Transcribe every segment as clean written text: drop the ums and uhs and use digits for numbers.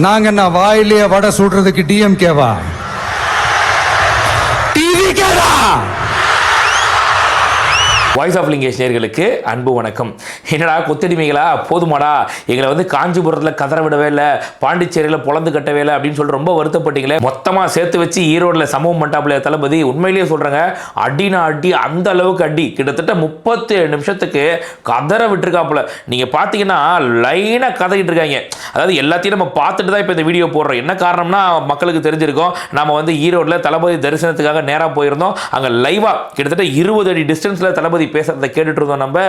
நாங்க என்ன வாயிலேயே வடை சுடுறதுக்கு டிஎம்கேவா? டிவிகேடா? வாய்ஸ் ஆஃப் லிங்கேஷ் நேயர்களுக்கு அன்பு வணக்கம். என்னடா கொத்தடிமைகளா, போதுமாடா, எங்களை வந்து காஞ்சிபுரத்தில் கதற விடவே இல்லை, பாண்டிச்சேரியில் பொழந்து கட்டவே இல்லை அப்படின்னு சொல்லிட்டு ரொம்ப வருத்தப்பட்டீங்களே. மொத்தமாக சேர்த்து வச்சு ஈரோடில் சம்பவம் பண்ணிட்டாப்ல தளபதி. உண்மையிலேயே சொல்கிறேங்க, அடினா அடி, அந்த அளவுக்கு அடி. கிட்டத்தட்ட 37 நிமிஷத்துக்கு கதற விட்டுருக்காப்புல. நீங்கள் பார்த்தீங்கன்னா லைனாக கதறிட்டு இருக்காங்க. அதாவது எல்லாத்தையும் நம்ம பார்த்துட்டு தான் இப்போ இந்த வீடியோ போடுறோம். என்ன காரணம்னா மக்களுக்கு தெரிஞ்சிருக்கும், நம்ம வந்து ஈரோடில் தளபதி தரிசனத்துக்காக நேராக போயிருந்தோம். அங்கே லைவாக கிட்டத்தட்ட 20 அடி டிஸ்டன்ஸில் தளபதி பேசுறதை கேட்டுட்டு இருந்தோம். நம்ம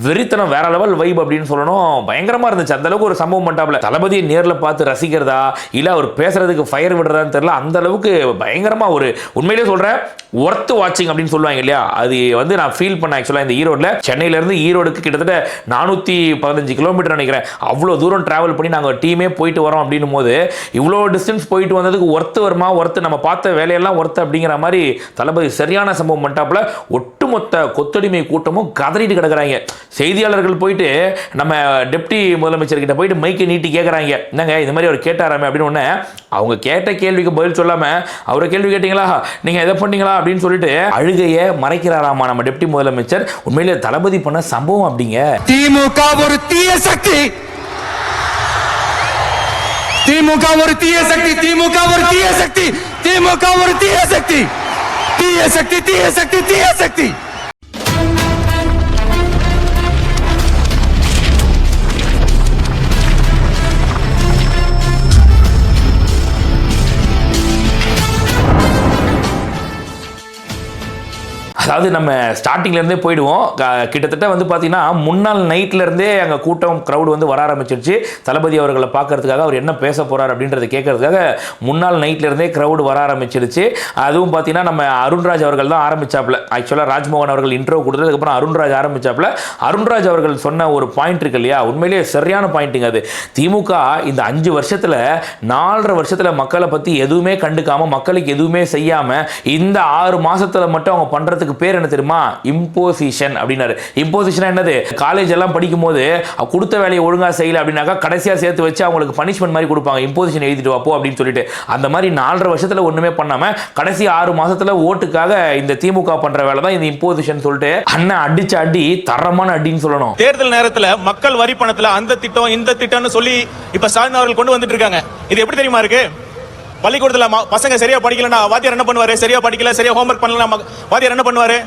வெறித்தனம், வேற லெவல் வைப் அப்படின்னு சொல்லணும். பயங்கரமா இருந்துச்சு. அந்த அளவுக்கு ஒரு சம்பவம் பண்ணிட்டாப்ல. தளபதியை நேரில் பார்த்து ரசிக்கிறதா இல்ல அவர் பேசுறதுக்கு ஃபயர் விடுறதான்னு தெரியல. அந்த அளவுக்கு பயங்கரமா ஒரு, உண்மையிலேயே சொல்றேன், ஒர்த் வாட்சிங் அப்படின்னு சொல்லுவாங்க இல்லையா, அது வந்து நான் ஃபீல் பண்ண. ஆக்சுவலா இந்த ஈரோட்ல, சென்னையில இருந்து ஈரோடுக்கு கிட்டத்தட்ட 415 கிலோமீட்டர் நினைக்கிறேன். அவ்வளோ தூரம் டிராவல் பண்ணி நாங்கள் டீமே போயிட்டு வரோம் அப்படின்னும் போது, இவ்வளோ டிஸ்டன்ஸ் போயிட்டு வந்ததுக்கு ஒர்த்து வருமா, ஒர்த்து நம்ம பார்த்த வேலையெல்லாம் ஒர்த்து அப்படிங்கிற மாதிரி தளபதி சரியான சம்பவம் பண்ணிட்டாப்ல. ஒட்டுமொத்த கொத்தடிமை கூட்டமும் கதறிட்டு கிடக்குறாங்க. செய்தியாளர்கள் போயிட்டு நம்ம டெப்டி முதலமைச்சர் கிட்ட போயிட்டு மைக்கை நீட்டி கேட்குறாங்க, என்னங்க இது மாதிரி அவர் கேட்டாராமே அப்படின்னு. ஒன்று அவங்க கேட்ட கேள்விக்கு பதில் சொல்லாம, அவரை கேள்வி கேட்டீங்களா, நீங்க எதை பண்ணீங்களா அப்படின்னு சொல்லிட்டு அழுகையை மறைக்கிறாராமா நம்ம டெப்டி முதலமைச்சர். உண்மையிலே தளபதி பண்ண சம்பவம் அப்படிங்க. திமுக ஒரு தீய சக்தி, திமுக ஒரு தீய சக்தி, திமுக ஒரு தீய சக்தி, திமுக ஒரு தீய சக்தி, தீய சக்தி, தீய சக்தி, தீய சக்தி. அதாவது நம்ம ஸ்டார்டிங்லேருந்தே போயிடுவோம். கிட்டத்தட்ட வந்து பார்த்தீங்கன்னா முன்னாள் நைட்லேருந்தே அங்கே கூட்டம் க்ரௌடு வந்து வர ஆரம்பிச்சிருச்சு. தளபதி அவர்களை பார்க்கறதுக்காக, அவர் என்ன பேச போகிறார் அப்படின்றத கேட்கறதுக்காக முன்னாள் நைட்லேருந்தே க்ரௌடு வர ஆரம்பிச்சிருச்சு. அதுவும் பார்த்தீங்கன்னா நம்ம அருண்ராஜ் அவர்கள் தான் ஆரம்பிச்சாப்புல. ஆக்சுவலாக ராஜ்மோகன் அவர்கள் இன்ட்ரோ கொடுத்ததுக்கப்புறம் அருண்ராஜ் ஆரம்பிச்சாப்புல. அருண்ராஜ் அவர்கள் சொன்ன ஒரு பாயிண்ட் இருக்கு இல்லையா, உண்மையிலேயே சரியான பாயிண்ட்டுங்க அது. திமுக இந்த 5 வருஷத்தில் 4.5 வருஷத்தில் மக்களை பற்றி எதுவுமே கண்டுக்காமல், மக்களுக்கு எதுவுமே செய்யாமல், இந்த 6 மாதத்தில் மட்டும் அவங்க பண்ணுறதுக்கு பேர் என்ன தெரியுமா, இம்போசிஷன் அப்படின்னாரு. இம்போசிஷன் என்னது, காலேஜ் எல்லாம் படிக்கும் போது கொடுத்த வேலையை ஒழுங்கா செய்யல அப்படின்னாக்கா கடைசியா சேர்த்து வச்சு அவங்களுக்கு பனிஷ்மெண்ட் மாதிரி கொடுப்பாங்க, இம்போசிஷன் எழுதிட்டு வாப்போ அப்படின்னு சொல்லிட்டு. அந்த மாதிரி 4.5 வருஷத்துல ஒண்ணுமே பண்ணாம கடைசி 6 மாசத்துல ஓட்டுக்காக இந்த திமுக பண்ற வேலை தான் இந்த இம்போசிஷன் சொல்லிட்டு அண்ணன் அடிச்ச அடி தரமான அடின்னு சொல்லணும். தேர்தல் நேரத்துல மக்கள் வரி பணத்துல அந்த திட்டம் இந்த திட்டம்னு சொல்லி இப்ப ஸ்டாலின் அவர்கள் கொண்டு வந்துட்டு இருக்காங்க. இது எப்படி தெரியுமா இருக்கு, பள்ளிக்கூடத்துல பசங்க சரியா படிக்கலனா வாத்தியார் என்ன பண்ணுவாரு, சரியா படிக்கல, சரியா ஹோம்வொர்க் பண்ணலனா வாத்தியார் என்ன பண்ணுவாரு,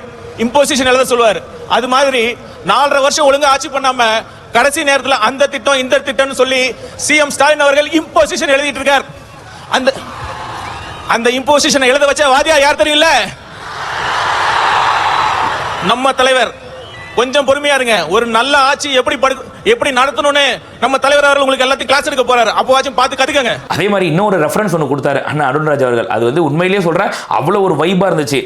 இம்போசிஷன் எழுத சொல்லுவாரு. அது மாதிரி 4.5 வருஷம் ஒழுங்கா ஆட்சி பண்ணாம கடைசி நேரத்துல அந்த திட்டம் இந்த திட்டம்னு சொல்லி சிஎம் ஸ்டாலின் அவர்கள் இம்போசிஷன் எழுதிட்டு இருக்கார். அந்த இம்போசிஷன் எழுத வச்ச வாத்தியார் யார் தெரியல, நம்ம தலைவர். கொஞ்சம் பொறுமையா இருங்க. ஒரு நல்ல ஆட்சி எப்படி நடத்தணும்னு நம்ம தலைவர் அவர்கள் உங்களுக்கு எல்லாத்தையும் கிளாஸ் எடுக்க போறாரு. அப்போவாச்சும் பார்த்து கத்துக்கங்க. அதே மாதிரி இன்னொரு ரெஃபரன்ஸ் ஒன்று கொடுத்தாரு அண்ணா அருண்ராஜ் அவர்கள். அது வந்து உண்மையிலேயே சொல்றேன், அவ்வளோ ஒரு வைபா இருந்துச்சு.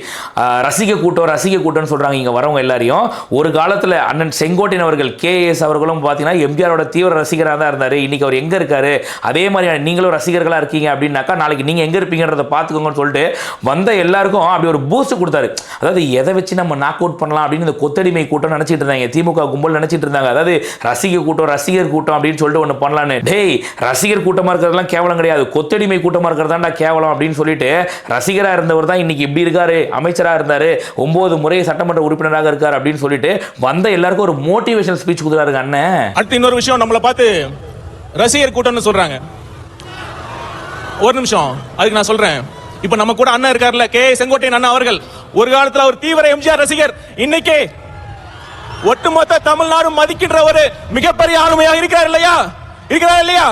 ரசிக கூட்டம்னு சொல்றாங்க இங்க வரவங்க எல்லாரையும். ஒரு காலத்துல அண்ணன் செங்கோட்டையன் அவர்கள், கேஎஸ் அவர்களும் பார்த்தீங்கன்னா எம்ஜிஆரோட தீவிர ரசிகராக தான் இருந்தாரு. இன்னைக்கு அவர் எங்க இருக்காரு, அதே மாதிரி நீங்களும் ரசிகர்களா இருக்கீங்க அப்படின்னாக்கா நாளைக்கு நீங்க எங்க இருப்பீங்கன்றத பார்த்துக்கோங்கன்னு சொல்லிட்டு வந்த எல்லாருக்கும் அப்படி ஒரு பூஸ்ட் கொடுத்தாரு. அதாவது எதை வச்சு நம்ம நாக் அவுட் பண்ணலாம் அப்படின்னு இந்த கொத்தடிமை கூட்டம் நினைச்சிட்டு இருந்தாங்க, திமுக கும்பல் நினைச்சிட்டு இருந்தாங்க. அதாவது ரசிகர் கூட்டம் அப்படின்னு சொல்லிட்டு ஒன்று பண்ணலான்னு. டேய், ரசிகர் கூட்டமா இருக்கிறதெல்லாம் கேவலம் கிடையாது, கொத்தடிமை கூட்டமா இருக்கிறதாண்டா கேவலம் அப்படின்னு சொல்லிட்டு ரசிகரா இருந்தவர் தான் இன்னைக்கு இப்படி இருக்காரு, அமைச்சரா இருந்தாரு, 9 முறை சட்டமன்ற உறுப்பினராக இருக்காரு அப்படின்னு சொல்லிட்டு வந்த எல்லாருக்கும் ஒரு மோட்டிவேஷனல் ஸ்பீச் கொடுக்குறாரு அண்ணன். அடுத்து இன்னொரு விஷயம், நம்மளை பார்த்து ரசிகர் கூட்டம்னு சொல்றாங்க. ஒரு நிமிஷம், அதுக்கு நான் சொல்றேன். இப்ப நம்ம கூட அண்ணன் இருக்காருல்ல, கே செங்கோட்டையன் அண்ணா அவர்கள், ஒரு காலத்துல ஒரு தீவிர எம்ஜிஆர் ரசிகர், இன்னைக்கு ஒட்டுமொத்த தமிழ்நாடு மதிக்கின்ற ஒரு மிகப்பெரிய ஆளுமையாக இருக்கிறார் இல்லையா?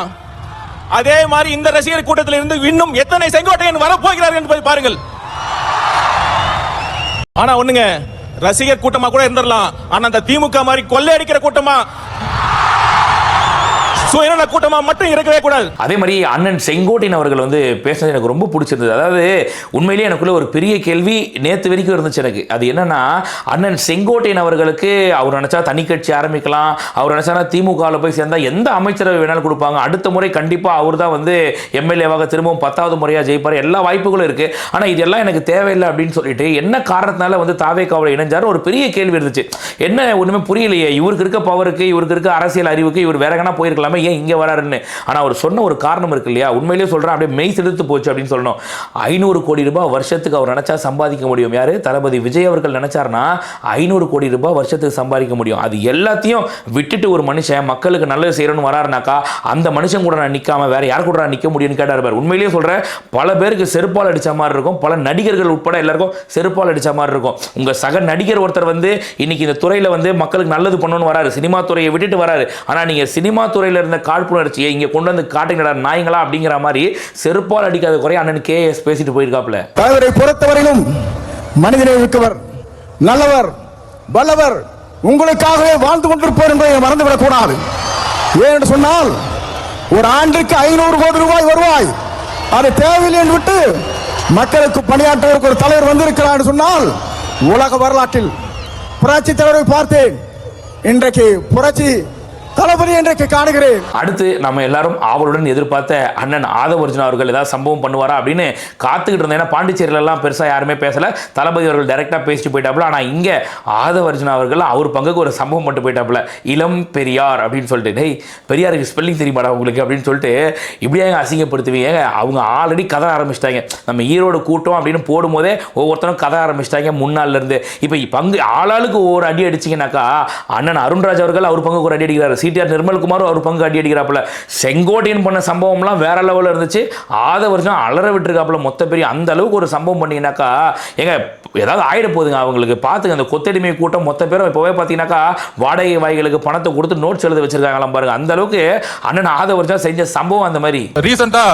அதே மாதிரி இந்த ரசிகர் கூட்டத்தில் இருந்து இன்னும் எத்தனை செங்கோட்டையன் வரப்போகிறார்கள் என்பதை பாருங்கள். ஆனா ஒண்ணுங்க, ரசிகர் கூட்டமா கூட இருந்துடலாம், ஆனா அந்த திமுக மாதிரி கொள்ளையடிக்கிற கூட்டமா, சுயநல கூட்டமா மட்டும் இருக்கவே கூடாது. அதே மாதிரி அண்ணன் செங்கோட்டையன் அவர்கள் வந்து பேசுறது எனக்கு ரொம்ப பிடிச்சிருந்தது. அதாவது உண்மையிலேயே எனக்குள்ள ஒரு பெரிய கேள்வி நேற்று வரைக்கும் இருந்துச்சு எனக்கு. அது என்னன்னா, அண்ணன் செங்கோட்டையன் அவர்களுக்கு அவர் நினைச்சா தனி கட்சி ஆரம்பிக்கலாம், அவர் நினைச்சா திமுகவில் போய் சேர்ந்தா எந்த அமைச்சரவை வேணாலும் கொடுப்பாங்க, அடுத்த முறை கண்டிப்பா அவர் தான் வந்து எம்எல்ஏவாக திரும்பவும் 10வது முறையா ஜெயிப்பார், எல்லா வாய்ப்புகளும் இருக்கு. ஆனா இதெல்லாம் எனக்கு தேவையில்லை அப்படின்னு சொல்லிட்டு என்ன காரணத்தினால வந்து தாவேகாவில் இணைஞ்சாரு ஒரு பெரிய கேள்வி இருந்துச்சு. என்ன ஒண்ணுமே புரியலையே, இவருக்கு இருக்க பவருக்கு, இவருக்கு இருக்க அரசியல் அறிவுக்கு இவர் வேற எங்கனா போயிருக்கலாமே, இல்லாமல் ஏன் இங்கே வராருன்னு. ஆனால் அவர் சொன்ன ஒரு காரணம் இருக்கு இல்லையா, உண்மையிலேயே சொல்கிறேன், அப்படியே மெய் செலுத்து போச்சு அப்படின்னு சொல்லணும். 500 கோடி ரூபாய் வருஷத்துக்கு அவர் நினச்சா சம்பாதிக்க முடியும். யார்? தளபதி விஜய் அவர்கள் நினைச்சாருன்னா 500 கோடி ரூபாய் வருஷத்துக்கு சம்பாதிக்க முடியும். அது எல்லாத்தையும் விட்டுட்டு ஒரு மனுஷன் மக்களுக்கு நல்லது செய்யணும்னு வராருனாக்கா அந்த மனுஷன் கூட நான் நிற்காம வேற யார் கூட நான் நிற்க முடியும்னு கேட்டார். உண்மையிலேயே சொல்கிறேன், பல பேருக்கு செருப்பால் அடித்த மாதிரி இருக்கும், பல நடிகர்கள் உட்பட எல்லாருக்கும் செருப்பால் அடித்த மாதிரி இருக்கும். உங்கள் சக நடிகர் ஒருத்தர் வந்து இன்னைக்கு இந்த துறையில் வந்து மக்களுக்கு நல்லது பண்ணணும்னு வராரு, சினிமா துறையை விட்டுட்டு வராரு. ஆனால் நீங்கள் சினிமா துறையில் இருந்த காழ்ப்புணர்ச்சியை இங்கே கொண்டு வந்து காட்டுங்களா நாய்களா அப்படிங்கிற மாதிரி செருப்பால் அடிக்காத குறைய அண்ணன் கேஎஸ் பேசிட்டு போயிருக்காப்ல. தலைவரை பொறுத்தவரையிலும் மனிதனை இருக்கவர், நல்லவர், வல்லவர், உங்களுக்காகவே வாழ்ந்து கொண்டிருப்போர் என்பதை மறந்துவிடக் கூடாது. ஏன்னு சொன்னால் ஒரு ஆண்டுக்கு 500 கோடி ரூபாய் வருவாய் அது தேவையில்லை என்று விட்டு மக்களுக்கு பணியாற்றுவதற்கு ஒரு தலைவர் வந்திருக்கிறார் சொன்னால் உலக வரலாற்றில் புரட்சி தலைவரை பார்த்தேன், இன்றைக்கு புரட்சி தளபதி இன்றைக்கு காணுகிறேன். அடுத்து நம்ம எல்லாரும் ஆவலுடன் எதிர்பார்த்த அண்ணன் ஆதவர்ஜுனா அவர்கள் ஏதாவது சம்பவம் பண்ணுவாரா அப்படின்னு காத்துக்கிட்டு இருந்தோம். ஏன்னா பாண்டிச்சேரியிலலாம் பெருசாக யாருமே பேசல, தளபதி அவர்கள் டைரெக்டாக பேசிட்டு போயிட்டாப்புல. ஆனால் இங்கே ஆதவர்ஜுனா அவர்கள் அவர் பங்குக்கு ஒரு சம்பவம் மட்டும் போயிட்டாப்புல. இளம் பெரியார் அப்படின்னு சொல்லிட்டு, டேய் பெரியாருக்கு ஸ்பெல்லிங் தெரியுமாடா உங்களுக்கு அப்படின்னு சொல்லிட்டு இப்படியே அசிங்கப்படுத்துவீங்க. அவங்க ஆல்ரெடி கதை ஆரம்பிச்சிட்டாங்க. நம்ம ஈரோடு கூட்டம் அப்படின்னு போடும்போதே ஒவ்வொருத்தரும் கதை ஆரம்பிச்சிட்டாங்க முன்னாள்ல இருந்து. இப்போ பங்கு ஆளாளுக்கு ஒவ்வொரு அடி அடிச்சிங்கனாக்கா அண்ணன் அருண்ராஜ் அவர்கள் அவர் பங்குக்கு ஒரு அடி அடிக்கிறார், சிடிஆர் நிர்மல்குமார் அவர் பங்கு அடி அடிக்கிறாப்புல. செங்கோட்டையன் பண்ண சம்பவம்லாம் வேற லெவலில் இருந்துச்சு. ஆதவர்ஜுனா அலற விட்டுருக்காப்புல மொத்த பெரிய. அந்த அளவுக்கு ஒரு சம்பவம் பண்ணீங்கன்னாக்கா எங்க ஏதாவது ஆயிட போகுதுங்க அவங்களுக்கு. பார்த்துங்க, அந்த கொத்தடிமை கூட்டம் மொத்த பேரும் இப்போவே பார்த்தீங்கன்னாக்கா வாடகை வாய்களுக்கு பணத்தை கொடுத்து நோட்ஸ் எழுத வச்சிருக்காங்களாம் பாருங்க. அந்த அளவுக்கு அண்ணன் ஆதவர்ஜுனா செஞ்ச சம்பவம் அந்த மாதிரி. ரீசெண்டா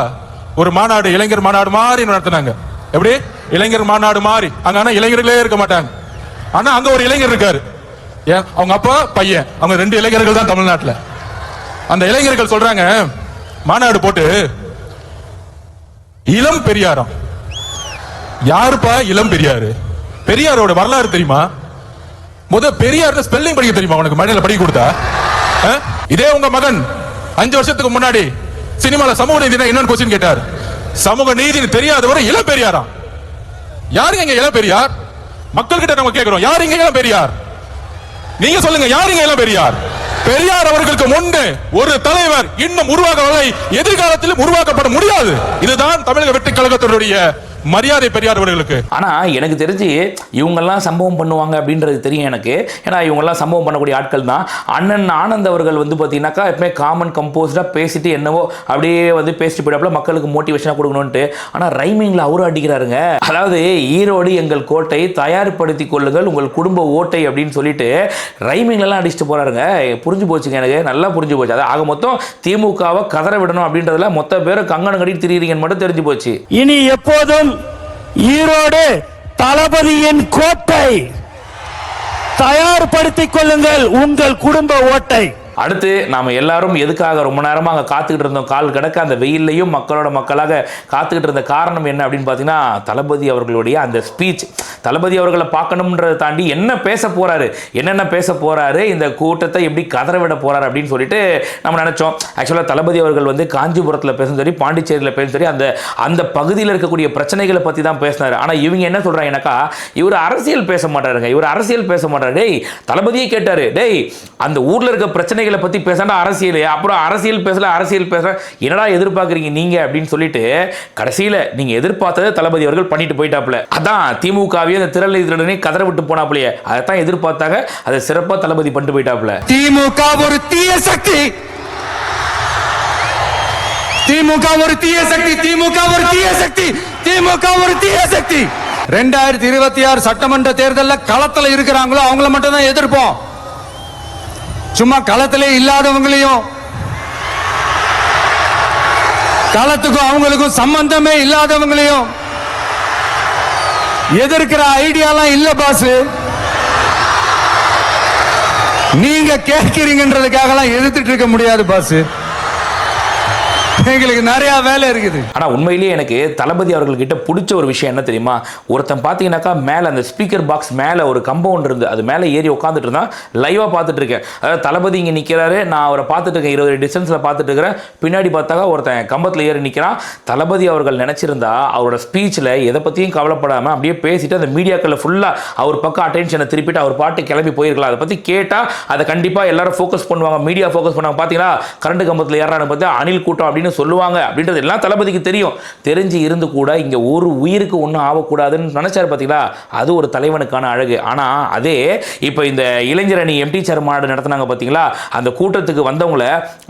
ஒரு மாநாடு, இளைஞர் மாநாடு மாதிரி நடத்தினாங்க. எப்படி இளைஞர் மாநாடு மாதிரி? அங்க இளைஞர்களே இருக்க மாட்டாங்க. ஆனா அங்க ஒரு இளைஞர் இருக்காரு, அவங்க அப்பா பையன், அவங்க 2 இளைஞர்கள் தான் தமிழ்நாட்டில். அந்த இளைஞர்கள் சொல்றாங்க, மாநாடு போட்டு இளம் பெரியாரம். யாருப்பா இளம் பெரியாரு? பெரியாரோட வரலாறு தெரியுமா? பெரியார் ஸ்பெல்லிங் படிக்க தெரியுமா உனக்கு? மழையில படிக்க கொடுத்தா? இதே உங்க மகன் 5 வருஷத்துக்கு முன்னாடி சினிமால சமூக நீதி என்னன்னு கொஸ்டின் கேட்டார். சமூக நீதி தெரியாதவரை இளம் பெரியாரா? யாருங்க இங்க இளம் பெரியார்? மக்கள் கிட்ட நம்ம கேட்கிறோம், யாருங்க இளம் பெரியார்? நீங்க சொல்லுங்க, யாருங்க இளம் பெரியார்? பெரியார் அவர்களுக்கு முன்பு ஒரு தலைவர் இன்னும் உருவாகவில்லை, எதிர்காலத்திலும் உருவாக்கப்பட முடியாது. இதுதான் தமிழக வெற்றி கழகத்தினுடைய மரியாதை பெரியார் அவர்களுக்கு. ஆனா எனக்கு தெரிஞ்சு இவங்கெல்லாம் சம்பவம் பண்ணுவாங்க அப்படின்றது தெரியும் எனக்கு. ஏன்னா இவங்கெல்லாம் சம்பவம் பண்ணக்கூடிய ஆட்கள் தான். அண்ணன் ஆனந்த் அவர்கள் வந்து பார்த்தீங்கன்னாக்கா எப்பவுமே காமன் கம்போஸ்டாக பேசிட்டு என்னவோ அப்படியே வந்து பேசிட்டு போயிடாப்புல மக்களுக்கு மோட்டிவேஷனாக கொடுக்கணும்ட்டு. ஆனால் ரைமிங்கில் அவரும் அடிக்கிறாருங்க. அதாவது ஈரோடு எங்கள் கோட்டை, தயார்படுத்திக் கொள்ளுங்கள் உங்கள் குடும்ப ஓட்டை அப்படின்னு சொல்லிட்டு ரைமிங்லாம் அடிச்சுட்டு போறாருங்க. புரிஞ்சு போச்சுங்க, எனக்கு நல்லா புரிஞ்சு போச்சு. அது ஆக மொத்தம் திமுகவை கதற விடணும் அப்படின்றதுல மொத்த பேரும் கங்கணம் கட்டி திரியிறீங்கன்னு மட்டும் தெரிஞ்சு போச்சு. இனி எப்போதும் ஈரோடு தளபதியின் கோட்டை, தயார்படுத்திக் கொள்ளுங்கள் உங்கள் குடும்ப ஓட்டை. அடுத்து நாம் எல்லாரும் எதுக்காக ரொம்ப நேரமாக அங்கே காத்துக்கிட்டு இருந்தோம், கால் கிடக்க அந்த வெயிலையும் மக்களோட மக்களாக காத்துக்கிட்டு இருந்த காரணம் என்ன அப்படின்னு பார்த்தீங்கன்னா தளபதி அவர்களுடைய அந்த ஸ்பீச். தளபதி அவர்களை பார்க்கணுன்றதை தாண்டி என்ன பேச போறாரு, என்னென்ன பேச போறாரு, இந்த கூட்டத்தை எப்படி கதற விட போறாரு அப்படின்னு சொல்லிட்டு நம்ம நினைச்சோம். ஆக்சுவலாக தளபதி அவர்கள் வந்து காஞ்சிபுரத்தில் பேசும் சரி, பாண்டிச்சேரியில் பேசும் சரி, அந்த பகுதியில் இருக்கக்கூடிய பிரச்சனைகளை பற்றி தான் பேசினார். ஆனால் இவங்க என்ன சொல்றாங்கன்னாக்கா இவர் அரசியல் பேச மாட்டாருங்க, இவர் அரசியல் பேச மாட்டாரு. டேய் தளபதியே கேட்டாரு, டேய் அந்த ஊரில் இருக்க பிரச்சனைகளை பற்றி பேசாண்டா அரசியல், அப்புறம் அரசியல் பேச என்னடா எதிர்பார்க்குறீங்க நீங்க அப்படின்னு சொல்லிட்டு கடைசியில் நீங்க எதிர்பார்த்ததை தளபதி அவர்கள் பண்ணிட்டு போயிட்டாப்ல. அதான் திமுகவே அந்த திரளை திருடனே கதற விட்டு போனாப்லையே, அதைத்தான் எதிர்பார்த்தாங்க, அதை சிறப்பாக தளபதி பண்ணிட்டு போயிட்டாப்ல. திமுக ஒரு தீய சக்தி, திமுக ஒரு தீய சக்தி, திமுக ஒரு தீய சக்தி, திமுக ஒரு தீய சக்தி. 2026 சட்டமன்ற தேர்தலில் களத்தில் இருக்கிறாங்களோ அவங்கள மட்டும் தான் எதிர்ப்போம். சும்மா களத்திலே இல்லாதவங்களையும், களத்துக்கும் அவங்களுக்கும் சம்பந்தமே இல்லாதவங்களையும் எதிர்க்கிற ஐடியாலாம் இல்ல பாஸ். நீங்க கேட்கிறீங்கன்றதுக்காக எதிர்த்துட்டு இருக்க முடியாது பாஸ். எங்களுக்கு நிறைய வேலை இருக்குது. ஆனா உண்மையிலேயே எனக்கு தளபதி அவர்கள்கிட்ட பிடிச்ச ஒரு விஷயம் என்ன தெரியுமா, ஒருத்தன் பாத்தீங்கன்னாக்கா மேல அந்த ஸ்பீக்கர் பாக்ஸ் மேல ஒரு கம்பவுண்ட் இருந்து அது மேல ஏறி உட்காந்துட்டு இருந்தான். லைவா பார்த்துட்டு இருக்கேன். அதாவது தளபதி இங்க நிக்கிறாரு, நான் அவரை பார்த்துட்டு இருக்கேன், 20 டிஸ்டன்ஸ்ல பார்த்துட்டு இருக்கிறேன். பின்னாடி பார்த்தாக்கா ஒருத்தன் கம்பத்துல ஏறி நிக்கிறான். தளபதி அவர்கள் நினைச்சிருந்தா அவரோட ஸ்பீச்ல எதை பத்தியும் கவலைப்படாம அப்படியே பேசிட்டு அந்த மீடியாக்கள் ஃபுல்லா அவர் பக்கம் அட்டென்ஷனை திருப்பிட்டு அவர் பாட்டு கிளம்பி போயிருக்கலாம். அதை பத்தி கேட்டா அதை கண்டிப்பா எல்லாரும் ஃபோக்கஸ் பண்ணுவாங்க, மீடியா ஃபோக்கஸ் பண்ணுவாங்க. பாத்தீங்களா கரண்ட் கம்பத்துல ஏறான்னு பார்த்தா அணில் கூட்டம் அப்படின்னு சொல்லுவாங்க அப்படின்றது எல்லாம் தளபதிக்கு தெரியும். தெரிஞ்சு இருந்து கூட இங்க ஒரு உயிருக்கு ஒன்றும் ஆகக்கூடாதுன்னு நினைச்சாரு. பார்த்தீங்களா, அது ஒரு தலைவனுக்கான அழகு. ஆனா அதே இப்போ இந்த இளைஞர் அணி எம்டி சேர் மாநாடு நடத்தினாங்க பார்த்தீங்களா, அந்த கூட்டத்துக்கு வந்தவங்கள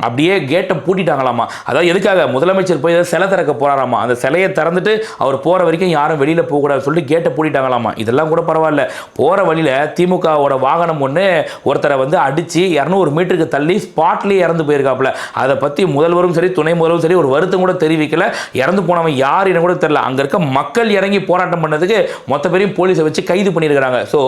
அப்படியே கேட்டை பூட்டிட்டாங்களாமா. அதாவது எதுக்காக, முதலமைச்சர் போய் சிலை திறக்க போறாராமா. அந்த சிலையை திறந்துட்டு அவர் போற வரைக்கும் யாரும் வெளியில போகக்கூடாது சொல்லிட்டு கேட்டை பூட்டிட்டாங்களாமா. இதெல்லாம் கூட பரவாயில்ல, போற வழியில திமுகவோட வாகனம் ஒன்று ஒருத்தரை வந்து அடிச்சு 200 மீட்டருக்கு தள்ளி ஸ்பாட்லேயே இறந்து போயிருக்காப்புல. அதை பத்தி முதல்வரும் சரி துணை முதல்வரும் சரி ஒரு வருத்தம் கூட தெரிவிக்கல. இறந்து போனவன் யார் என்ன கூட தெரியல. அங்க இருக்க மக்கள் இறங்கி போராட்டம் பண்ணதுக்கு மொத்த பேரையும் போலீஸை வச்சு கைது பண்ணியிருக்காங்க. ஸோ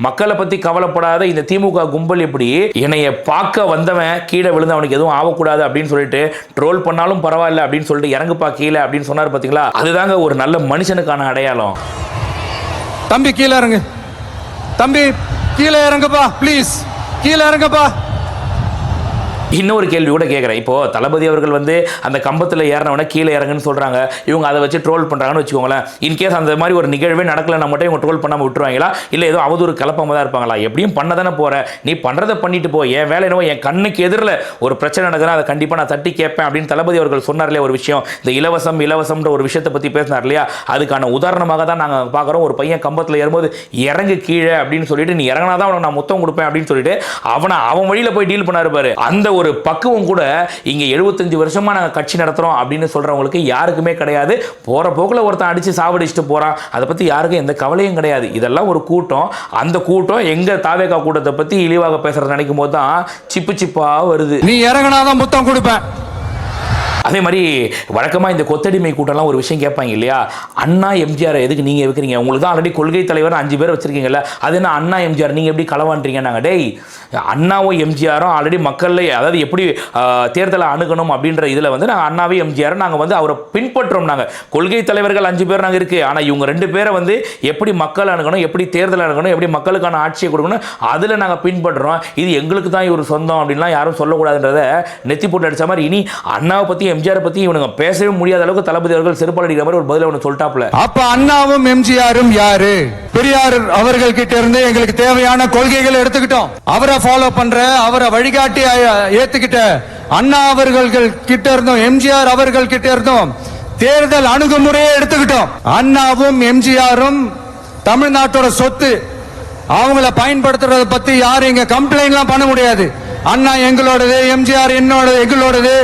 மக்களை பத்தி கவலைப்படாத இந்த திமுக கும்பல் எப்படி என்னைய பார்க்க வந்தவன் கீழே விழுந்து அவனுக்கு எதுவும் ஆகக்கூடாது அப்படின்னு சொல்லிட்டு ட்ரோல் பண்ணாலும் பரவாயில்ல அப்படின்னு சொல்லிட்டு இறங்குப்பா கீழே அப்படின்னு சொன்னார். பார்த்தீங்களா, அதுதாங்க ஒரு நல்ல மனுஷனுக்கான அடையாளம். தம்பி கீழே இறங்கு, தம்பி கீழே இறங்குப்பா, ப்ளீஸ் கீழே இறங்குப்பா. இன்னொரு கேள்வி கூட கேட்குறேன். இப்போ தளபதி அவர்கள் வந்து அந்த கம்பத்தில் ஏறினவன கீழே இறங்குன்னு சொல்றாங்க, இவங்க அதை வச்சு ட்ரோல் பண்றாங்கன்னு வச்சுக்கோங்களேன். இன்கேஸ் அந்த மாதிரி ஒரு நிகழ்வே நடக்கலன்னா மட்டும் இவங்க ட்ரோல் பண்ணாமல் விட்டுருவாங்களா, இல்லை ஏதோ அவதூறு கலப்பமாக தான் இருப்பாங்களா? எப்படியும் பண்ண தானே போற, நீ பண்றதை பண்ணிட்டு போ, என் வேலை என்னவோ என் கண்ணுக்கு எதிரில் ஒரு பிரச்சனை நடக்குதுன்னா அதை கண்டிப்பாக நான் தட்டி கேட்பேன் அப்படின்னு தளபதி அவர்கள் சொன்னார் இல்லையா. ஒரு விஷயம், இந்த இலவசம்ன்ற ஒரு விஷயத்தை பற்றி பேசினார் இல்லையா, அதுக்கான உதாரணமாக தான் நாங்கள் பார்க்குறோம். ஒரு பையன் கம்பத்தில் ஏறும்போது இறங்கு கீழே அப்படின்னு சொல்லிட்டு, நீ இறங்கினாதான் அவனுக்கு நான் முத்தம் கொடுப்பேன் அப்படின்னு சொல்லிட்டு அவன் வழியில் போய் டீல் பண்ணாரு பாரு. அந்த ஒரு பக்குவம் கூட இங்க 75 வருஷமா நாங்க கட்சி நடத்துறோம் அப்படின்னு சொல்றவங்களுக்கு யாருக்குமே கிடையாது. போற போக்குல ஒருத்தன் அடிச்சு சாவடிச்சுட்டு போறான், அதை பத்தி யாருக்கும் எந்த கவலையும் கிடையாது. இதெல்லாம் ஒரு கூட்டம். அந்த கூட்டம் எங்க தாவேகா கூட்டத்தை பத்தி இழிவாக பேசுறது நினைக்கும் போது தான் சிப்பு சிப்பா வருது. நீ இறங்கினாதான் முத்தம் கொடுப்பேன். அதே மாதிரி வழக்கமாக இந்த கொத்தடிமை கூட்டம்லாம் ஒரு விஷயம் கேட்பாங்க இல்லையா, அண்ணா எம்ஜிஆர் எதுக்கு நீங்கள் வைக்கிறீங்க, உங்களுக்கு தான் ஆல்ரெடி கொள்கை தலைவர் 5 பேர் வச்சிருக்கீங்கல்ல, அது என்ன அண்ணா எம்ஜிஆர் நீங்கள் எப்படி களவான்றீங்க? நாங்கள் டேய் அண்ணாவும் எம்ஜிஆரும் ஆல்ரெடி மக்களில் அதாவது எப்படி தேர்தலை அணுகணும் அப்படின்ற இதில் வந்து நாங்கள் அண்ணாவே எம்ஜிஆர் நாங்கள் வந்து அவரை பின்பற்றோம். நாங்கள் கொள்கை தலைவர்கள் 5 பேர் நாங்கள் இருக்குது, ஆனால் இவங்க 2 பேரை வந்து எப்படி மக்கள் அணுகணும், எப்படி தேர்தல் அணுகணும், எப்படி மக்களுக்கான ஆட்சியை கொடுக்கணும் அதில் நாங்கள் பின்பற்றுறோம். இது எங்களுக்கு தான் இவர் சொந்தம் அப்படின்லாம் யாரும் சொல்லக்கூடாதுன்றதை நெத்தி போட்டு அடித்த மாதிரி இனி அண்ணாவை பற்றி எம்ஜிஆர் பத்தி இவனுங்க பேசவே முடியாத அளவுக்கு தளபதி அவர்கள் செருப்பால் அடிக்கிற மாதிரி ஒரு பதில ஒன்று சொல்லிட்டாப்ல. அப்ப அண்ணாவும் எம்ஜிஆரும் யாரு? பெரியார் அவர்கள் கிட்ட இருந்து எங்களுக்கு தேவையான கொள்கைகளை எடுத்துக்கிட்டோம், அவரை ஃபாலோ பண்ற, அவரை வழிகாட்டி ஏத்துக்கிட்ட அண்ணா அவர்கள் கிட்ட இருந்தோம், எம்ஜிஆர் அவர்கள் கிட்ட இருந்தோம் தேர்தல் அணுகுமுறையை எடுத்துக்கிட்டோம். அண்ணாவும் எம்ஜிஆரும் தமிழ்நாட்டோட சொத்து, அவங்கள பயன்படுத்துறத பத்தி யாரும் இங்க கம்ப்ளைண்ட்லாம் பண்ண முடியாது. அண்ணா எங்களோடது, எம்ஜிஆர் என்னோடது, எங்களோடது,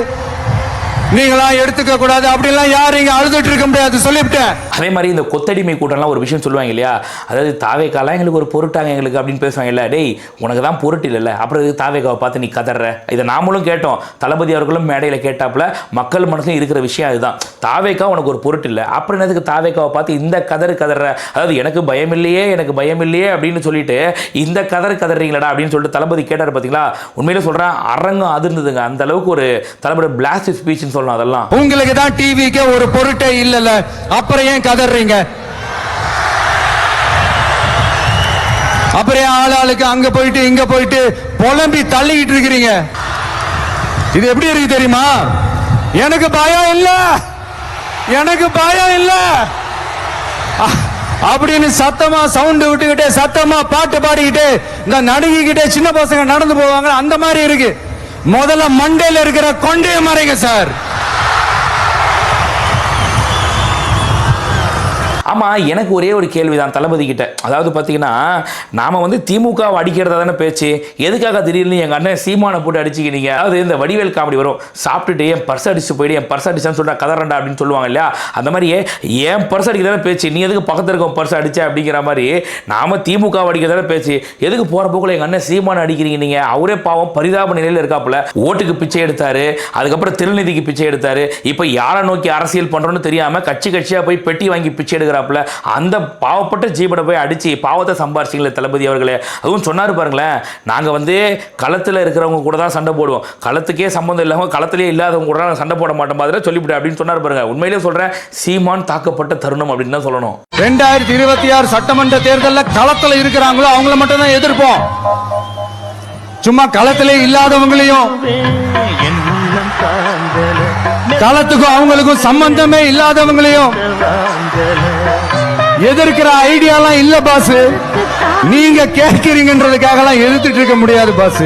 நீங்களா எடுத்துக்க கூடாது அப்படிலாம் யாரும் இங்க அழுதுட்டு இருக்க முடியாது சொல்லிவிட்டேன். அதே மாதிரி இந்த கொத்தடிமை கூட்டம்லாம் ஒரு விஷயம் சொல்லுவாங்க இல்லையா, அதாவது தாவேக்காலாம் எங்களுக்கு ஒரு பொருட்டாங்க எங்களுக்கு அப்படின்னு பேசுவாங்க இல்ல. டேய் உனக்கு தான் பொருட்டு இல்லைல்ல, அப்புறம் தாவேக்காவை பார்த்து நீ கதற. இதை நாமளும் கேட்டோம், தளபதி அவர்களும் மேடையில் கேட்டாப்புல மக்கள் மனசுல இருக்கிற விஷயம் அதுதான். தாவேக்கா உனக்கு ஒரு பொருட்டு இல்லை, அப்புறம் என்னதுக்கு தாவேக்காவை பார்த்து இந்த கதற, அதாவது எனக்கு பயம் இல்லையே அப்படின்னு சொல்லிட்டு இந்த கதறீங்களா அப்படின்னு சொல்லிட்டு தளபதி கேட்டார். பார்த்தீங்களா, உண்மையில சொல்றேன் அரங்கம் அதிர்ந்ததுங்க. அந்த அளவுக்கு ஒரு தளபதி பிளாஸ்ட் ஸ்பீச் சொல்லலாம். அதெல்லாம் உங்களுக்கு தான் டிவிக்கு ஒரு பொருட்டே இல்லல, அப்புறம் ஏன் கதறீங்க? அப்புறம் ஆளாளுக்கு அங்க போயிட்டு இங்க போயிட்டு புலம்பி தள்ளிக்கிட்டு இருக்கிறீங்க. இது எப்படி இருக்கு தெரியுமா? எனக்கு பயம் இல்ல அப்படின்னு சத்தமா சவுண்ட் விட்டுக்கிட்டே சத்தமா பாட்டு பாடிக்கிட்டு இந்த நடுங்கிக்கிட்டே சின்ன பசங்க நடந்து போவாங்க, அந்த மாதிரி இருக்கு. முதல்ல மண்டையில இருக்கிற கொண்டைய மறைங்க சார். ஆமாம், எனக்கு ஒரே ஒரு கேள்விதான் தளபதி கிட்ட. அதாவது பார்த்தீங்கன்னா நாம வந்து திமுக அடிக்கிறதா தானே பேச்சு, எதுக்காக திடீர்னு எங்கள் அண்ணன் சீமானை போட்டு அடிச்சுக்கிறீங்க? அதாவது இந்த வடிவேல் காமெடி வரும், சாப்பிட்டுட்டு என் பர்ஸ் அடிச்சு போயிடு, என் பர்ஸ் அடிச்சான்னு சொல்லிட்டு கதறண்டா அப்படின்னு சொல்லுவாங்க இல்லையா, அந்த மாதிரி என் பர்ஸ் அடிக்கிறதான பேச்சு, நீ எதுக்கு பக்கத்தில் இருக்க பர்ஸ் அடிச்ச அப்படிங்கிற மாதிரி நாம திமுக அடிக்கிறதான பேச்சு. எதுக்கு போகிற போக்கில் எங்கள் அண்ணன் சீமானை அடிக்கிறீங்க? நீங்கள் அவரே பாவம் பரிதாப நிலையில் இருக்காப்புல, ஓட்டுக்கு பிச்சை எடுத்தாரு, அதுக்கப்புறம் திருநிதிக்கு பிச்சை எடுத்தாரு, இப்போ யாரை நோக்கி அரசியல் பண்ணுறோன்னு தெரியாமல் கட்சியாக போய் பெட்டி வாங்கி பிச்சை எடுக்கிற இருக்கிறாப்புல, அந்த பாவப்பட்ட ஜீவனை போய் அடிச்சு பாவத்தை சம்பாரிச்சிங்களே தளபதி அவர்களே. அதுவும் சொன்னார் பாருங்களேன், நாங்கள் வந்து களத்தில் இருக்கிறவங்க கூட தான் சண்டை போடுவோம், களத்துக்கே சம்பந்தம் இல்லாமல் களத்திலே இல்லாதவங்க கூட நான் சண்டை போட மாட்டோம் மாதிரி சொல்லிவிட்டு அப்படின்னு சொன்னார் பாருங்க. உண்மையிலே சொல்றேன், சீமான் தாக்கப்பட்ட தருணம் அப்படின்னு தான் சொல்லணும். 2026 சட்டமன்ற தேர்தலில் களத்தில் இருக்கிறாங்களோ அவங்கள மட்டும் தான் எதிர்ப்போம். சும்மா களத்திலே இல்லாதவங்களையும், களத்துக்கும் அவங்களுக்கும் சம்பந்தமே இல்லாதவங்களையும் எதிர்க்கிற ஐடியாலாம் இல்ல பாஸ். நீங்க கேட்கிறீங்கன்றதுக்காக எல்லாம் எதிர்த்துட்டு இருக்க முடியாது பாஸ்.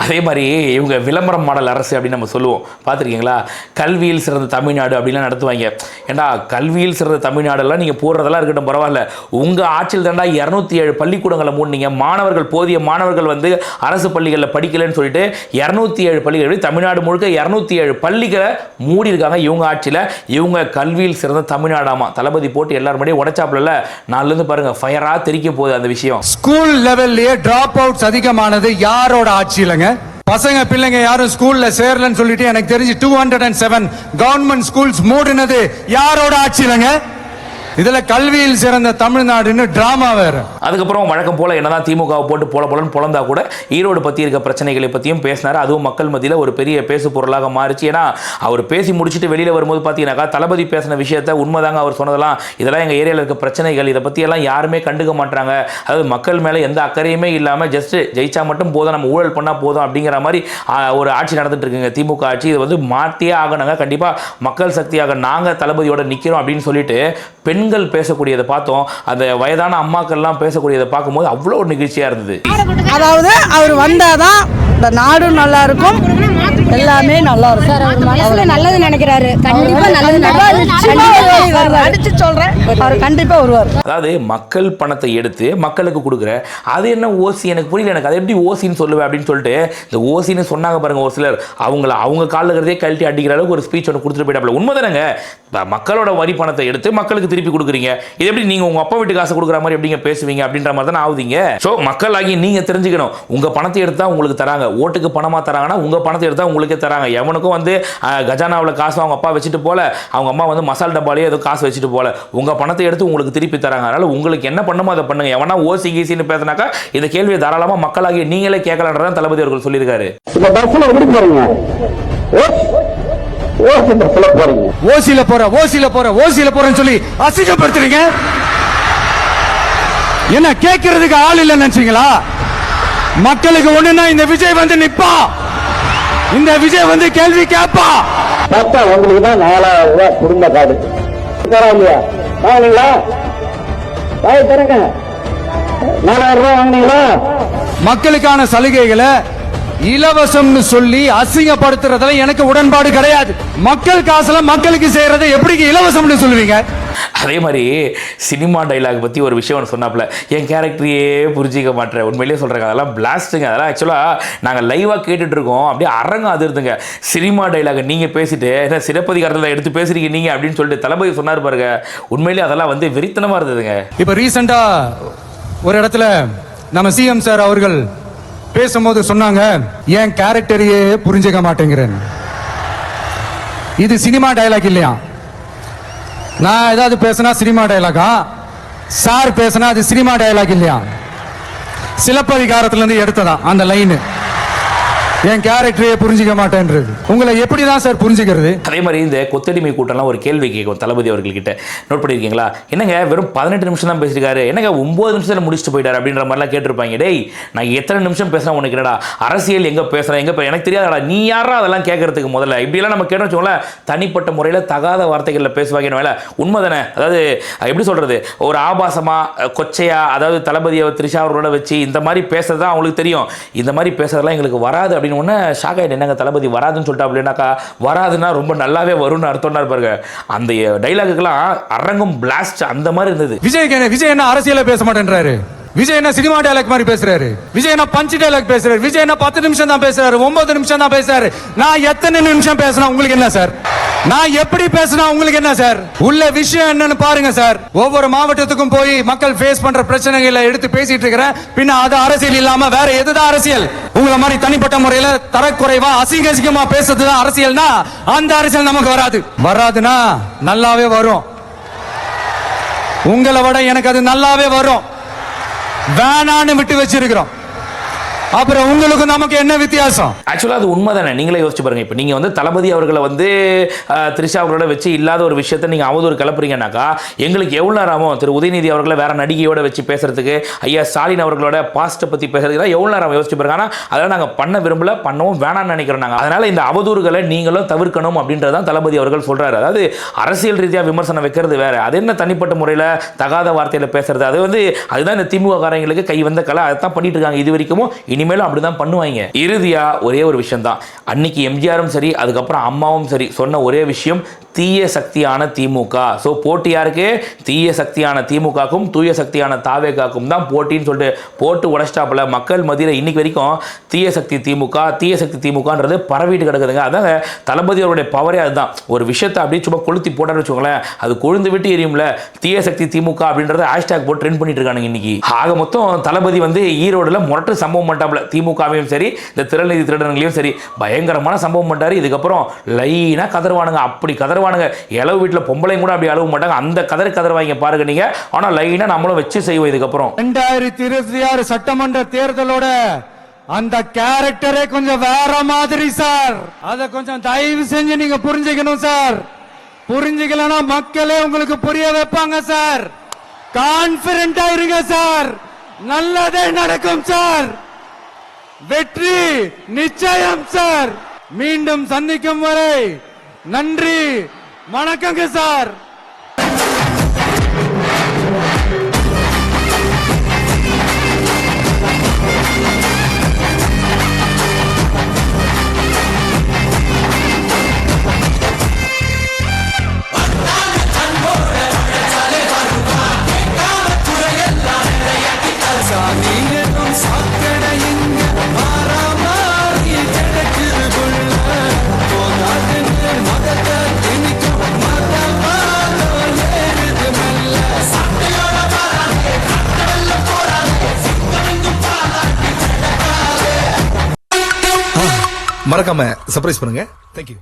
அதே மாதிரி இவங்க விளம்பரம் மாடல் அரசு அப்படின்னு நம்ம சொல்லுவோம், பார்த்துருக்கீங்களா? கல்வியில் சிறந்த தமிழ்நாடு அப்படின்லாம் நடத்துவாங்க. ஏண்டா கல்வியில் சிறந்த தமிழ்நாடெல்லாம் நீங்கள் போடுறதெல்லாம் இருக்கட்டும், பரவாயில்ல. உங்கள் ஆட்சியில் தாண்டா 207 பள்ளிக்கூடங்களை மூடினீங்க. மாணவர்கள், போதிய மாணவர்கள் வந்து அரசு பள்ளிகளில் படிக்கலைன்னு சொல்லிட்டு 207 பள்ளிகள், தமிழ்நாடு முழுக்க 207 பள்ளிகளை மூடி இருக்காங்க இவங்க ஆட்சியில். இவங்க கல்வியில் சிறந்த தமிழ்நாடாமா. தளபதி போட்டு எல்லாரும் முன்னாடியே உடைச்சாப்புல, நாலுலேருந்து பாருங்க ஃபயரா தெரிக்க போகுது அந்த விஷயம். ஸ்கூல் லெவல்லையே டிராப் அவுட்ஸ் அதிகமானது யாரோட ஆட்சியிலங்க? பசங்க பிள்ளைங்க யாரும் ஸ்கூல்ல சேரலன்னு சொல்லிட்டு எனக்கு தெரிஞ்சு 207 கவர்மெண்ட் ஸ்கூல்ஸ் மூடினது யாரோட ஆட்சியிலங்க? இதுல கல்வியில் சிறந்த தமிழ்நாடுன்னு டிராமா வேற. அதுக்கப்புறம் வழக்கம் போல என்னதான் திமுக போட்டு போலன்னு பொழந்தா கூட ஈரோடு பத்தி இருக்க பிரச்சனைகளை பத்தியும் பேசினாரு. அதுவும் மக்கள் மத்தியில் ஒரு பெரிய பேசு பொருளாக மாறிச்சு. ஏன்னா அவர் பேசி முடிச்சுட்டு வெளியில வரும்போது பாத்தீங்கன்னாக்கா தளபதி பேசின விஷயத்த உண்மைதாங்க அவர் சொன்னதெல்லாம், இதெல்லாம் எங்க ஏரியாவில் இருக்க பிரச்சனைகள், இதை பத்தி எல்லாம் யாருமே கண்டுக்க மாட்டாங்க. அதாவது மக்கள் மேல எந்த அக்கறையுமே இல்லாம ஜஸ்ட் ஜெயிச்சா மட்டும் போதும், நம்ம ஊழல் பண்ணா போதும் அப்படிங்கிற மாதிரி ஒரு ஆட்சி நடந்துட்டு இருக்குங்க திமுக ஆட்சி. இது வந்து மாற்றியே ஆகணுங்க. கண்டிப்பா மக்கள் சக்தியாக நாங்க தளபதியோட நிக்கிறோம் அப்படின்னு சொல்லிட்டு பெண்கள் பேசக்கூடியதை பார்த்தோம். அந்த வயதான அம்மாக்கள்லாம் பேசக்கூடியதை பார்க்கும்போது அவ்வளோ ஒரு நிகழ்ச்சியா இருந்தது. அதாவது அவர் வந்தாதான் இந்த நாடும் நல்லா இருக்கும், எல்லாமே நல்லா இருக்கும். சார் அவர் மனசுல நல்லது நினைக்கிறாரு, கண்டிப்பா நல்லது அடிச்சு சொல்றேன், அவர் கண்டிப்பா வருவார். அதாவது மக்கள் பணத்தை எடுத்து மக்களுக்கு கொடுக்குற, அது என்ன ஓசி எனக்கு புரியல, எனக்கு அது எப்படி ஓசின்னு சொல்லுவேன் அப்படின்னு சொல்லிட்டு இந்த ஓசின்னு சொன்னாங்க பாருங்க ஒரு சிலர். அவங்க காலில் இருக்கிறதே கழட்டி அடிக்கிற அளவுக்கு ஒரு ஸ்பீச் ஒன்று கொடுத்துட்டு போயிட்டாப்ல. உண்மைதானங்க, மக்களோட வரி பணத்தை எடுத்து மக்களுக்கு திருப்பி கொடுக்குறீங்க, இது எப்படி நீங்க உங்க அப்பா வீட்டு காசு கொடுக்குற மாதிரி எப்படிங்க பேசுவீங்க அப்படின்ற மாதிரி தான் ஆகுதுங்க. ஸோ மக்கள் ஆகி நீங்க தெரிஞ்சுக்கணும், உங்க பணத்தை எடுத்தா உங்களுக்கு தராங்க, ஓட்டுக்கு பணமா தராங்கன்னா உங்க பணத்தை எடுத்தா உங்களுக்கே தராங்க. எவனுக்கும் வந்து கஜானாவில் காசு அவங்க அப்பா வச்சுட்டு போல, அவங்க அம்மா வந்து மசால் டப்பாலேயே ஏதோ காசு வச்சுட்டு போல, உங்க பணத்தை எடுத்து உங்களுக்கு திருப்பி தராங்க. அதனால உங்களுக்கு என்ன பண்ணுமோ அதை பண்ணுங்க. எவனா ஓசி கீசின்னு பேசினாக்கா இந்த கேள்வியை தாராளமா மக்களாகி நீங்களே கேட்கலான்றதான் தளபதி அவர்கள் சொல்லியிருக்காரு. ஓசில போறேன்னு சொல்லி அசிங்கப்படுத்துறீங்க. என்ன கேட்கறதுக்கு ஆள் இல்லைன்னு நினைச்சீங்களா? மக்களுக்கு ஒண்ணுன்னா இந்த விஜய் வந்து நிப்பா, இந்த விஜய் வந்து கேள்வி கேட்பா. உங்களுக்கு தான் 4000 ரூபாய் குடும்ப கார்டு இல்லையா? வாங்கினீங்களா? வாங்கி தரங்க. 4000 ரூபாய் வாங்கினீங்களா? மக்களுக்கான சலுகைகளை இலவசம்னு சொல்லி அசிங்கப்படுத்துறதுல எனக்கு உடன்பாடு கிடையாது. மக்கள் காசுல மக்களுக்கு செய்யறதை எப்படி இலவசம்னு சொல்லுவீங்க? அதே மாதிரி சினிமா டைலாக் பற்றி ஒரு விஷயம் சொன்னாப்புல, என் கேரக்டரையே புரிஞ்சிக்க மாட்டேன். உண்மையிலேயே சொல்கிறேங்க, அதெல்லாம் பிளாஸ்ட்டுங்க. அதெல்லாம் ஆக்சுவலாக நாங்கள் லைவாக கேட்டுட்டு இருக்கோம், அப்படியே அரங்க அதிர்ந்துங்க. சினிமா டைலாக் நீங்கள் பேசிட்டு என்ன சிறப்பதிகாரத்தில் எடுத்து பேசுறீங்க நீங்கள் அப்படின்னு சொல்லிட்டு தளபதி சொன்னார் பாருங்க. உண்மையிலேயே அதெல்லாம் வந்து வெறித்தனமாக இருந்ததுங்க. இப்போ ரீசெண்டாக ஒரு இடத்துல நம்ம சிஎம் சார் அவர்கள் பேசும்போது சொன்னாங்க, என் கேரக்டரையே புரிஞ்சிக்க மாட்டேங்கிறேன். இது சினிமா டைலாக் இல்லையா? நான் ஏதாவது பேசினா சினிமா டைலாகா? சார் பேசினா அது சினிமா டைலாக் இல்லையா? சிலப்பதிகாரத்துல இருந்து எடுத்ததான் அந்த லைன். என் கேரக்டரையே புரிஞ்சிக்க மாட்டேன்றது. உங்களை எப்படிதான் சார் புரிஞ்சுக்கிறது? அதே மாதிரி இந்த கொத்தடிமை கூட்டம்லாம் ஒரு கேள்வி கேட்கும் தளபதி அவர்கள்கிட்ட. நோட் பண்ணியிருக்கீங்களா? என்னங்க வெறும் 18 நிமிஷம் தான் பேசியிருக்காரு, என்னங்க 9 நிமிஷத்தில் முடிச்சுட்டு போயிட்டார் அப்படின்ற மாதிரிலாம் கேட்டிருப்பாங்க. டேய், நான் எத்தனை நிமிஷம் பேசினா உனக்கு என்னடா? அரசியல் எங்கே பேசுகிறேன் எங்கே எனக்கு தெரியாதடா, நீ யாரா அதெல்லாம் கேட்கறதுக்கு? முதல்ல இப்படியெல்லாம் நம்ம கேட்டோம் வச்சுக்கோங்களேன், தனிப்பட்ட முறையில் தகாத வார்த்தைகளில் பேசுவாங்க. வேலை உண்மை தானே? அதாவது எப்படி சொல்கிறது, ஒரு ஆபாசமாக கொச்சையா, அதாவது தளபதியை த்ரிஷா அவரோட வச்சு இந்த மாதிரி பேசுறது தான் அவங்களுக்கு தெரியும். இந்த மாதிரி பேசுறதுலாம் எங்களுக்கு வராது அப்படின்னு ஒன்று ஷாக் ஆகிட்டு, என்னங்க தளபதி வராதுன்னு சொல்லிட்டா அப்படின்னாக்கா, வராதுன்னா ரொம்ப நல்லாவே வரும்னு அர்த்தம்னா இருப்பாருங்க. அந்த டைலாக்குக்கெல்லாம் அரங்கம் பிளாஸ்ட் அந்த மாதிரி இருந்தது. விஜய் என்ன அரசியல பேச மாட்டேன்றாரு? விஜய் என்ன சினிமா டைலாக் மாதிரி பேசுறாரு? விஜய் என்ன பஞ்ச் டைலாக் பேசுறாரு? விஜய் என்ன 10 நிமிஷம் தான் பேசுறாரு, 9 நிமிஷம் தான் பேசுறாரு. நான் எத்தனை நிமிஷம் பேசினா உங்களுக்கு என்ன சார்? நான் எப்படி பேசினா உங்களுக்கு என்ன சார்? உள்ள விஷயம் என்னன்னு பாருங்க சார். ஒவ்வொரு மாவட்டத்துக்கும் போய் மக்கள் ஃபேஸ் பண்ற பிரச்சனைகளை எடுத்து பேசிட்டு இருக்கிறேன். பின்ன அது அரசியல் இல்லாம வேற எதுதான் அரசியல்? உங்களை மாதிரி தனிப்பட்ட முறையில தரக்குறைவா அசிங்கமா பேசுறதுதான் அரசியல்னா அந்த அரசியல் நமக்கு வராதுன்னா நல்லாவே வரும். உங்களை விட எனக்கு அது நல்லாவே வரும். வேணான்னு விட்டு வச்சிருக்கிறோம். அப்புறம் உங்களுக்கு நமக்கு என்ன வித்தியாசம்? ஆக்சுவலாக அது உண்மை தானே. நீங்களே யோசிச்சு பாருங்க. இப்போ நீங்கள் வந்து தளபதி அவர்களை வந்து த்ரிஷா அவர்களோட வச்சு இல்லாத ஒரு விஷயத்தை நீங்கள் அவதூறு கிளப்புறீங்கன்னாக்கா எங்களுக்கு எவ்வளோ நேரம் ஆகும்? திரு உதயநிதி அவர்களை வேற நடிகையோட வச்சு பேசுறதுக்கு, ஐயா ஸ்டாலின் அவர்களோட பாஸ்ட்டை பற்றி பேசுறதுக்கு எவ்வளோ நேரம் யோசிச்சு பாருங்க. ஆனால் அதெல்லாம் நாங்கள் பண்ண விரும்பல, பண்ணவும் வேணாம்னு நினைக்கிறோம் நாங்கள். அதனால இந்த அவதூறுகளை நீங்களும் தவிர்க்கணும் அப்படின்றதான் தளபதி அவர்கள் சொல்றாரு. அதாவது அரசியல் ரீதியாக விமர்சனம் வைக்கிறது வேற, அது என்ன தனிப்பட்ட முறையில் தகாத வார்த்தையில் பேசுறது, அது வந்து அதுதான் இந்த திமுக காரங்களுக்கு கை வந்த கலை. அதை தான் பண்ணிட்டு இருக்காங்க இது வரைக்கும், இனிமேலும் அப்படிதான் பண்ணுவாங்க. இறுதியா ஒரே ஒரு விஷயம் தான், அன்னைக்கு எம்ஜிஆரும் சரி அதுக்கப்புறம் அம்மாவும் சரி சொன்ன ஒரே விஷயம், தீய சக்தியான திமுக. ஸோ போட்டி யாருக்கு? தீய சக்தியான திமுகக்கும் தூய சக்தியான தாவேகாக்கும் தான் போட்டின்னு சொல்லிட்டு போட்டு உடச்சிட்டாப்புல. மக்கள் மத்தியில் இன்னைக்கு வரைக்கும் தீய சக்தி திமுக தீய சக்தி திமுகன்றது பரவிட்டு கிடக்குதுங்க. அதான் தளபதி அவருடைய பவரே அதுதான். ஒரு விஷயத்தை அப்படியே சும்மா கொளுத்தி போட்டான்னு வச்சுக்கோங்களேன், அது கொழுந்து விட்டு எரியும்ல. தீய சக்தி திமுக அப்படின்றத ஹேஷ்டாக் போட்டு ட்ரெண்ட் பண்ணிட்டு இருக்காங்க இன்னைக்கு. ஆக மொத்தம் தளபதி வந்து ஈரோடுல முரட்டு சம்பவம் பண்ணிட்டாப்புல. திமுகவையும் சரி இந்த திரள்நிதி திருடங்களையும் சரி பயங்கரமான சம்பவம் பண்ணிட்டாரு. இதுக்கப்புறம் லைனா கதறுவானுங்க, அப்படி கதறுவானுங்க. இளவு வீட்டில் பொம்பளையும் கூட அப்படி அழுவ மாட்டாங்க, அந்த கதறுவாங்க பாருங்க நீங்க. ஆனா லைனா நம்மளும் வச்சு செய்வோம். இதுக்கப்புறம் 2026 சட்டமன்ற தேர்தலோட அந்த கேரக்டரே கொஞ்சம் வேற மாதிரி சார். அத கொஞ்சம் தயவு செஞ்சு நீங்க புரிஞ்சுக்கணும் சார். புரிஞ்சுக்கலன்னா மக்களே உங்களுக்கு புரிய வைப்பாங்க சார். கான்பிடென்டா இருங்க சார், நல்லதே நடக்கும் சார். வெற்றி நிச்சயம் சார். மீண்டும் சந்திக்கும் வரை நன்றி, வணக்கங்க சார். மறக்காம சர்ப்ரைஸ் பண்ணுங்க. தேங்க்யூ.